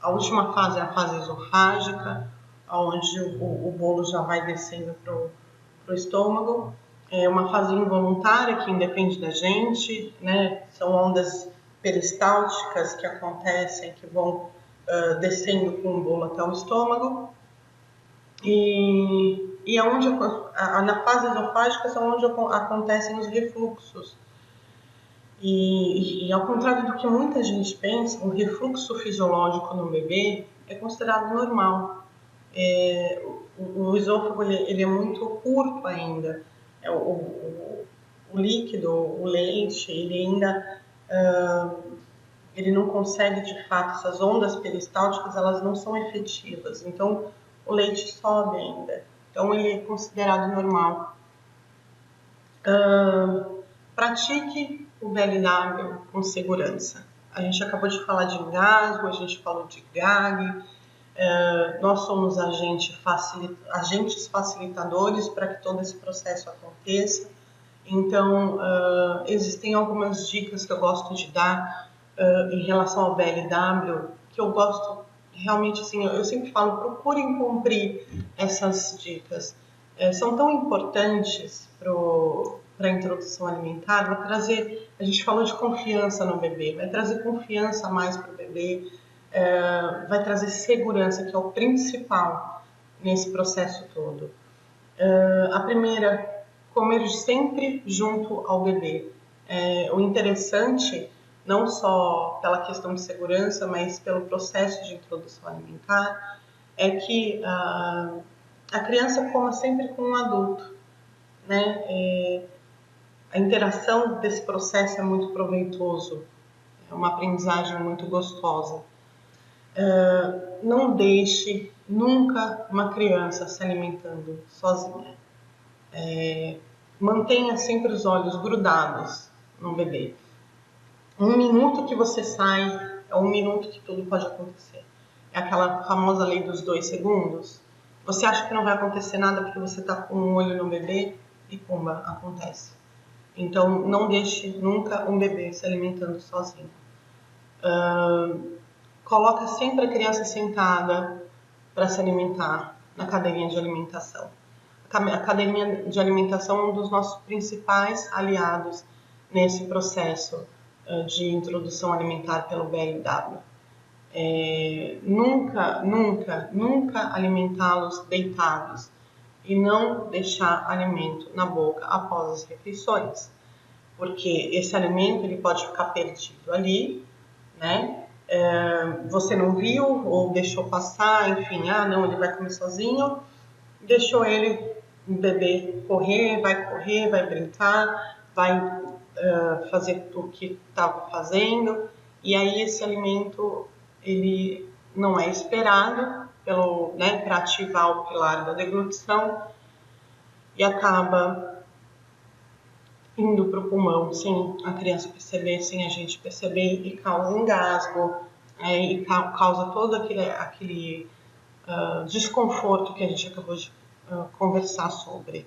a última fase é a fase esofágica, onde o bolo já vai descendo para o estômago. É uma fase involuntária que independe da gente, né? São ondas peristálticas que acontecem, que vão descendo com o bolo até o estômago. E na fase esofágica são onde acontecem os refluxos. E ao contrário do que muita gente pensa, o refluxo fisiológico no bebê é considerado normal. O esôfago ele é muito curto ainda. O o líquido, o leite, ele ainda ele não consegue, de fato, essas ondas peristálticas, elas não são efetivas. Então, o leite sobe ainda. Então, ele é considerado normal. Pratique o BLW com segurança. A gente acabou de falar de engasgo, a gente falou de gag. Nós somos agentes facilitadores para que todo esse processo aconteça. Então, existem algumas dicas que eu gosto de dar em relação ao BLW, que eu gosto realmente, assim, eu sempre falo, procurem cumprir essas dicas. São tão importantes para a introdução alimentar, vai trazer, a gente falou de confiança no bebê, vai trazer confiança mais para o bebê, vai trazer segurança, que é o principal nesse processo todo. A primeira, comer sempre junto ao bebê. O interessante, não só pela questão de segurança, mas pelo processo de introdução alimentar, é que a criança coma sempre com um adulto, né? A interação desse processo é muito proveitoso, é uma aprendizagem muito gostosa. Não deixe nunca uma criança se alimentando sozinha. Mantenha sempre os olhos grudados no bebê. Um minuto que você sai, é um minuto que tudo pode acontecer. É aquela famosa lei dos 2 segundos. Você acha que não vai acontecer nada porque você está com um olho no bebê e pumba, acontece. Então, não deixe nunca um bebê se alimentando sozinho. Coloca sempre a criança sentada para se alimentar na cadeirinha de alimentação. A cadeirinha de alimentação é um dos nossos principais aliados nesse processo de introdução alimentar pelo BLW. Nunca alimentá-los deitados e não deixar alimento na boca após as refeições, porque esse alimento ele pode ficar perdido ali, né? Você não viu ou deixou passar, enfim, não, ele vai comer sozinho, deixou o bebê correr, vai brincar, vai fazer o que estava fazendo, e aí esse alimento ele não é esperado para ativar o pilar da deglutição e acaba indo para o pulmão sem a criança perceber, sem a gente perceber, e causa engasgo, e causa todo aquele desconforto que a gente acabou de conversar sobre.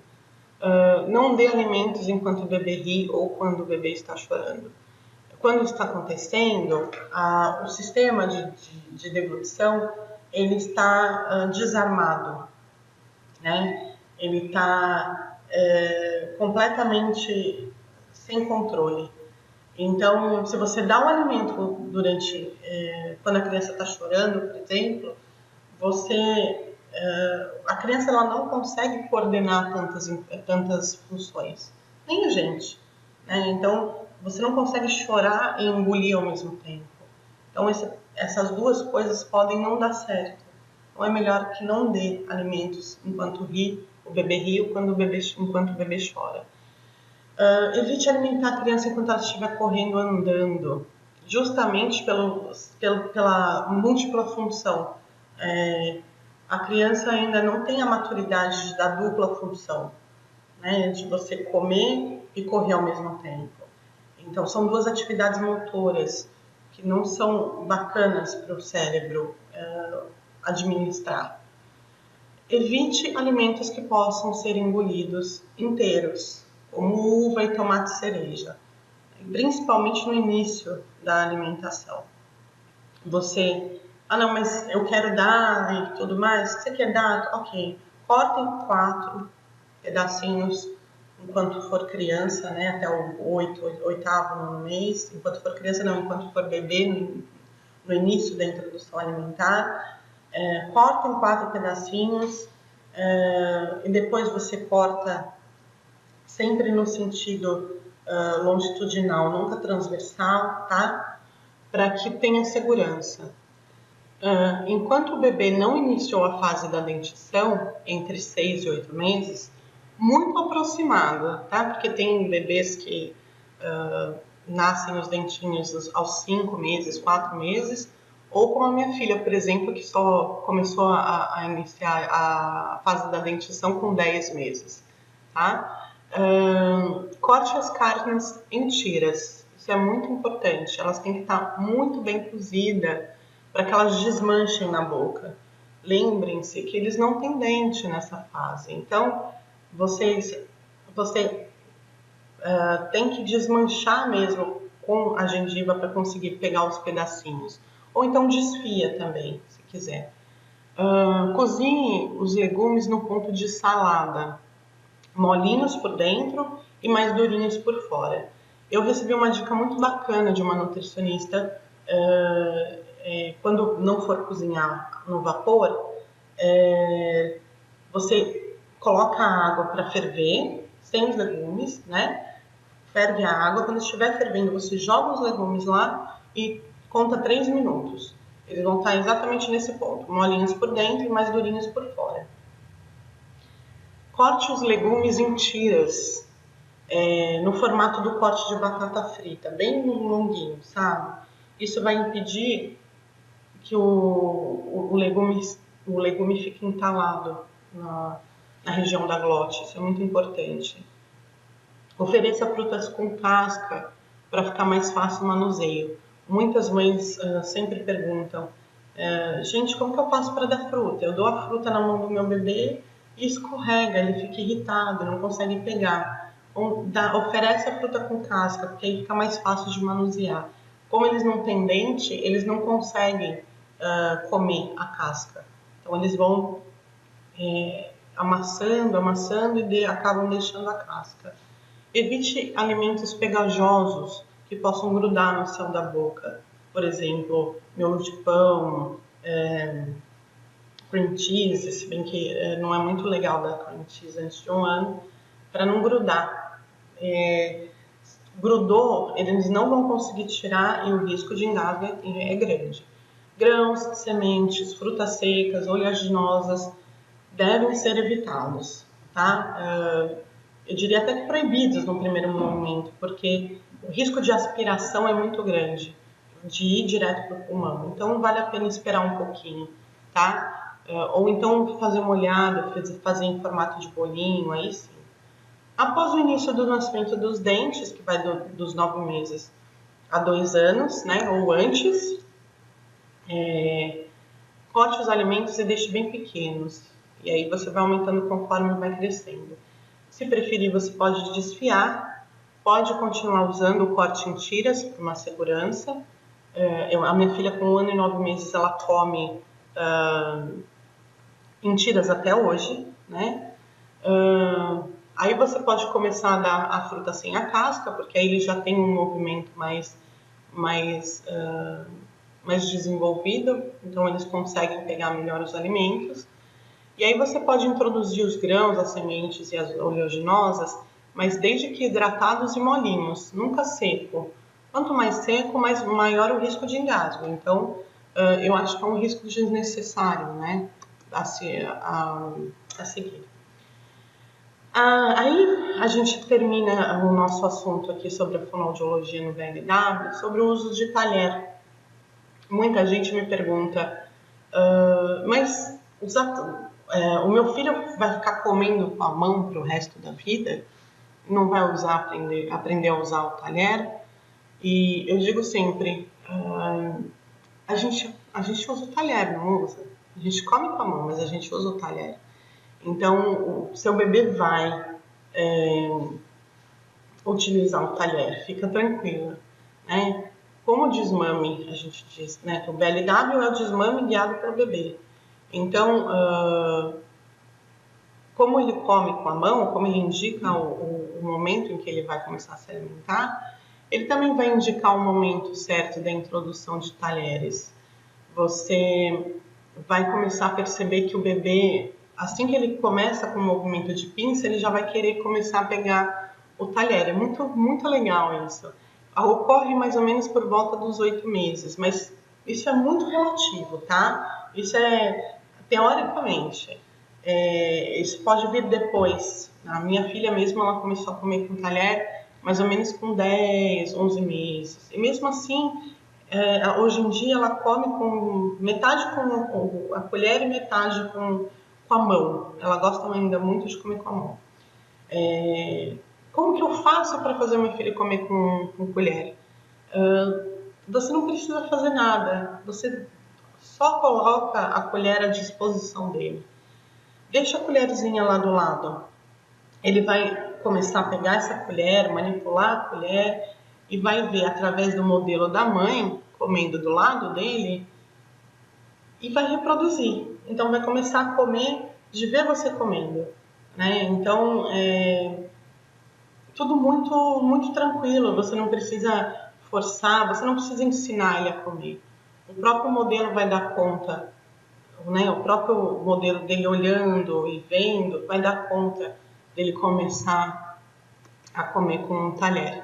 Não dê alimentos enquanto o bebê ri ou quando o bebê está chorando. Quando isso está acontecendo, o sistema de deglutição ele está desarmado, né? Ele está completamente sem controle. Então, se você dá um alimento quando a criança está chorando, por exemplo, a criança ela não consegue coordenar tantas funções, nem a gente, né? Então, você não consegue chorar e engolir ao mesmo tempo. Então, essas duas coisas podem não dar certo. Então, é melhor que não dê alimentos enquanto o bebê ri ou enquanto o bebê chora. Evite alimentar a criança enquanto ela estiver correndo ou andando, justamente pela múltipla função. A criança ainda não tem a maturidade da dupla função, né, de você comer e correr ao mesmo tempo. Então, são duas atividades motoras que não são bacanas para o cérebro administrar. Evite alimentos que possam ser engolidos inteiros, como uva e tomate cereja, principalmente no início da alimentação. Não, mas eu quero dar e tudo mais. Você quer dar? Ok. Corta em 4 pedacinhos enquanto for criança, né? Até o 8º, 9º mês. Enquanto for criança, não. Enquanto for bebê, no início da introdução alimentar. Corta em 4 pedacinhos. E depois você corta sempre no sentido longitudinal, nunca transversal, tá? Para que tenha segurança. Enquanto o bebê não iniciou a fase da dentição, entre 6 e 8 meses, muito aproximado, tá? Porque tem bebês que nascem os dentinhos aos 5 meses, 4 meses, ou como a minha filha, por exemplo, que só começou a iniciar a fase da dentição com 10 meses, tá? Corte as carnes em tiras, isso é muito importante, elas têm que estar muito bem cozidas para que elas desmanchem na boca. Lembrem-se que eles não têm dente nessa fase, então você tem que desmanchar mesmo com a gengiva para conseguir pegar os pedacinhos. Ou então desfia também, se quiser. Cozinhe os legumes no ponto de salada, molinhos por dentro e mais durinhos por fora. Eu recebi uma dica muito bacana de uma nutricionista, quando não for cozinhar no vapor, você coloca a água para ferver, sem os legumes, né? Ferve a água, quando estiver fervendo, você joga os legumes lá e conta 3 minutos. Eles vão estar exatamente nesse ponto, molinhos por dentro e mais durinhos por fora. Corte os legumes em tiras, no formato do corte de batata frita, bem longuinho, sabe? Isso vai impedir que o legume fique entalado na região da glote, isso é muito importante. Ofereça frutas com casca para ficar mais fácil o manuseio. Muitas mães sempre perguntam, gente, como que eu faço para dar fruta? Eu dou a fruta na mão do meu bebê e escorrega, ele fica irritado, não consegue pegar. Oferece a fruta com casca, porque aí fica mais fácil de manusear. Como eles não têm dente, eles não conseguem comer a casca. Então eles vão amassando e acabam deixando a casca. Evite alimentos pegajosos que possam grudar no céu da boca. Por exemplo, miolo de pão, cream cheese, se bem que não é muito legal dar cream cheese antes de 1 ano, para não grudar. Grudou, eles não vão conseguir tirar e o risco de engasgo é grande. Grãos, sementes, frutas secas, oleaginosas devem ser evitados, tá? Eu diria até que proibidos no primeiro momento, porque o risco de aspiração é muito grande, de ir direto para o pulmão. Então, vale a pena esperar um pouquinho, tá? Ou então fazer molhado, fazer em formato de bolinho, aí sim. Após o início do nascimento dos dentes, que vai dos 9 meses a 2 anos, né? Ou antes, corte os alimentos e deixe bem pequenos. E aí você vai aumentando conforme vai crescendo. Se preferir, você pode desfiar, pode continuar usando o corte em tiras para uma segurança. A minha filha, com 1 ano e 9 meses, ela come em tiras até hoje, né? Aí você pode começar a dar a fruta sem a casca, porque aí ele já tem um movimento mais desenvolvido, então eles conseguem pegar melhor os alimentos. E aí você pode introduzir os grãos, as sementes e as oleaginosas, mas desde que hidratados e molinhos, nunca seco. Quanto mais seco, maior o risco de engasgo. Então, eu acho que é um risco desnecessário, né, a seguir. Aí a gente termina o nosso assunto aqui sobre a fonoaudiologia no VLW, sobre o uso de talher. Muita gente me pergunta, mas o meu filho vai ficar comendo com a mão para o resto da vida? Não vai aprender a usar o talher? E eu digo sempre, a gente usa o talher, não usa? A gente come com a mão, mas a gente usa o talher. Então, o seu bebê vai utilizar o talher, fica tranquila, né? Como o desmame, a gente diz, né, que o BLW é o desmame guiado pelo bebê. Então, como ele come com a mão, como ele indica o momento em que ele vai começar a se alimentar, ele também vai indicar o momento certo da introdução de talheres. Você vai começar a perceber que o bebê, assim que ele começa com o movimento de pinça, ele já vai querer começar a pegar o talher. É muito, muito legal isso. Ocorre mais ou menos por volta dos 8 meses, mas isso é muito relativo, tá? Isso é teoricamente. Isso pode vir depois. A minha filha mesmo, ela começou a comer com talher mais ou menos com 10, 11 meses. E mesmo assim, hoje em dia ela come com metade com a colher e metade com a mão. Ela gosta ainda muito de comer com a mão. Como que eu faço para fazer minha filha comer com colher? Você não precisa fazer nada. Você só coloca a colher à disposição dele. Deixa a colherzinha lá do lado. Ele vai começar a pegar essa colher, manipular a colher e vai ver através do modelo da mãe comendo do lado dele e vai reproduzir. Então vai começar a comer de ver você comendo, né? Então tudo muito muito tranquilo. Você não precisa forçar, você não precisa ensinar ele a comer. O próprio modelo vai dar conta, né? O próprio modelo dele olhando e vendo vai dar conta dele começar a comer com um talher,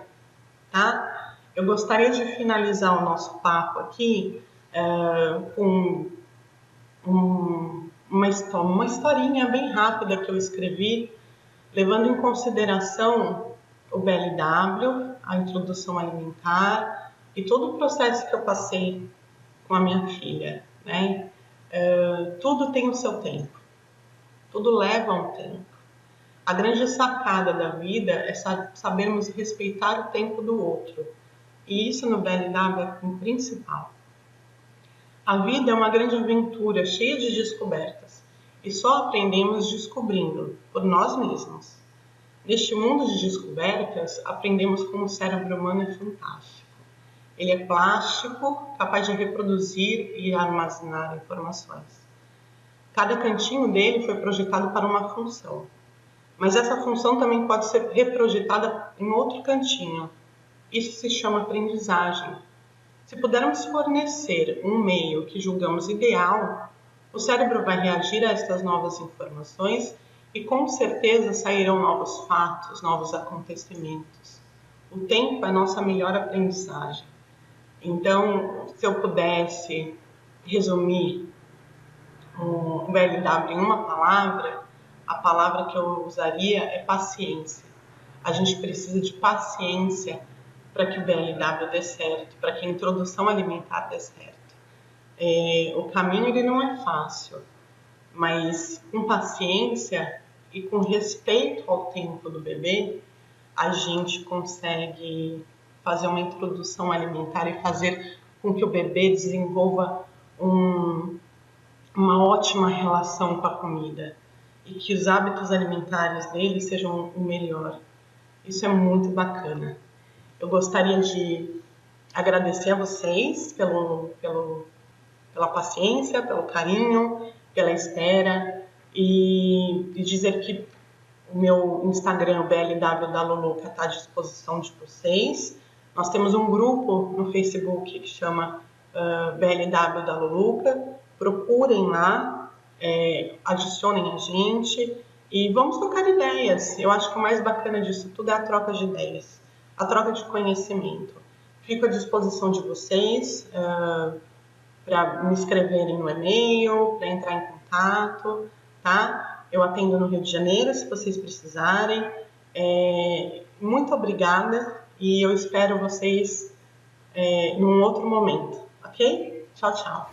tá? Eu gostaria de finalizar o nosso papo aqui com uma historinha bem rápida que eu escrevi, levando em consideração o BLW, a introdução alimentar e todo o processo que eu passei com a minha filha, né? Tudo tem o seu tempo, tudo leva um tempo. A grande sacada da vida é sabermos respeitar o tempo do outro. E isso no BLW é o principal. A vida é uma grande aventura cheia de descobertas. E só aprendemos descobrindo, por nós mesmos. Neste mundo de descobertas, aprendemos como o cérebro humano é fantástico. Ele é plástico, capaz de reproduzir e armazenar informações. Cada cantinho dele foi projetado para uma função. Mas essa função também pode ser reprojetada em outro cantinho. Isso se chama aprendizagem. Se pudermos fornecer um meio que julgamos ideal, o cérebro vai reagir a estas novas informações e com certeza sairão novos fatos, novos acontecimentos. O tempo é nossa melhor aprendizagem. Então, se eu pudesse resumir o BLW em uma palavra, a palavra que eu usaria é paciência. A gente precisa de paciência para que o BLW dê certo, para que a introdução alimentar dê certo. O caminho ele não é fácil, mas com paciência e com respeito ao tempo do bebê, a gente consegue fazer uma introdução alimentar e fazer com que o bebê desenvolva uma ótima relação com a comida e que os hábitos alimentares dele sejam o melhor. Isso é muito bacana. Eu gostaria de agradecer a vocês pela paciência, pelo carinho, pela espera e dizer que o meu Instagram, o BLW da Luluca, está à disposição de vocês. Nós temos um grupo no Facebook que chama BLW da Luluca. Procurem lá. Adicionem a gente e vamos trocar ideias. Eu acho que o mais bacana disso tudo é a troca de ideias, a troca de conhecimento. Fico à disposição de vocês para me escreverem no e-mail, para entrar em contato, tá? Eu atendo no Rio de Janeiro, se vocês precisarem. Muito obrigada e eu espero vocês num outro momento, ok? Tchau, tchau.